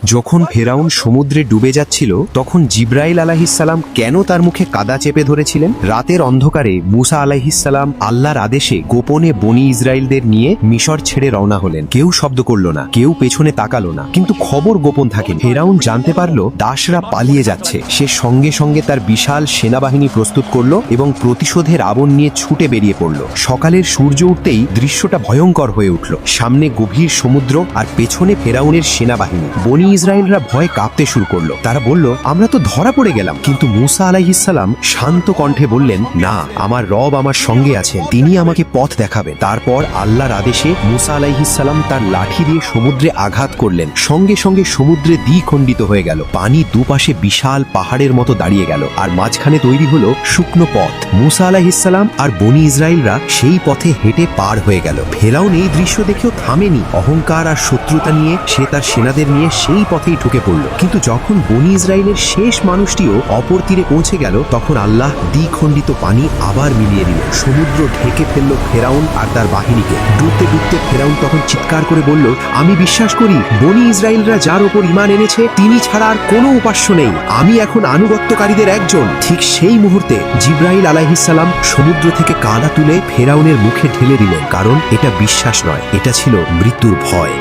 যখন ফেরাউন সমুদ্রে ডুবে যাচ্ছিল তখন জিব্রাইল আলাইহিসসালাম কেন তার মুখে কাদা চেপে ধরেছিলেন? রাতের অন্ধকারে মুসা আলাইহিসসালাম আল্লাহর আদেশে গোপনে বনি ইসরায়েলদের নিয়ে মিশর ছেড়ে রওনা হলেন। কেউ শব্দ করল না, কেউ পেছনে তাকালো না, কিন্তু খবর গোপন থাকে। ফেরাউন জানতে পারল দাসরা পালিয়ে যাচ্ছে। সে সঙ্গে সঙ্গে তার বিশাল সেনাবাহিনী প্রস্তুত করলো এবং প্রতিশোধের আবন নিয়ে ছুটে বেরিয়ে পড়ল। সকালের সূর্য উঠতেই দৃশ্যটা ভয়ঙ্কর হয়ে উঠল। সামনে গভীর সমুদ্র আর পেছনে ফেরাউনের সেনাবাহিনী। বনি ইসরায়েলরা ভয়ে কাঁপতে শুরু করলো। তারা বলল, আমরা তো ধরা পড়ে গেলাম। কিন্তু মুসা আলাইহিসসালাম শান্ত কণ্ঠে বললেন, না, আমার রব আমার সঙ্গে আছেন, তিনি আমাকে পথ দেখাবেন। তারপর আল্লাহর আদেশে মুসা আলাইহিসসালাম তার লাঠি দিয়ে সমুদ্রে আঘাত করলেন। সঙ্গে সঙ্গে সমুদ্রে দ্বিখণ্ডিত হয়ে গেল। পানি দুপাশে বিশাল পাহাড়ের মতো দাঁড়িয়ে গেল আর মাঝখানে তৈরি হলো শুকনো পথ। মুসা আলাইহিসসালাম আর বনি ইসরায়েলরা সেই পথে হেঁটে পার হয়ে গেল। ফেরাউন এই দৃশ্য দেখেও থামেনি। অহংকার আর শত্রুতা নিয়ে সে তার সেনাদের নিয়ে সেই পথেই ঢুকে পড়ল। কিন্তু যখন বনি ইসরায়েলের শেষ মানুষটিও অপর তীরে পৌঁছে গেল, তখন আল্লাহ দ্বিখণ্ডিত পানি আবার মিলিয়ে দিল। সমুদ্র ঢেকে ফেলল ফেরাউন আর তার বাহিনীকে। ডুবতে ডুবতে ফেরাউন তখন চিৎকার করে বলল, আমি বিশ্বাস করি বনি ইসরায়েলরা যার ওপর ঈমান এনেছে তিনি ছাড়া আর কোনো উপাস্য নেই। আমি এখন আনুগত্যকারীদের একজন। ঠিক সেই মুহূর্তে জিব্রাইল আলাইহিসসালাম সমুদ্র থেকে কাদা তুলে ফেরাউনের মুখে ঢেলে দিলেন। কারণ এটা বিশ্বাস নয়, এটা ছিল মৃত্যুর ভয়।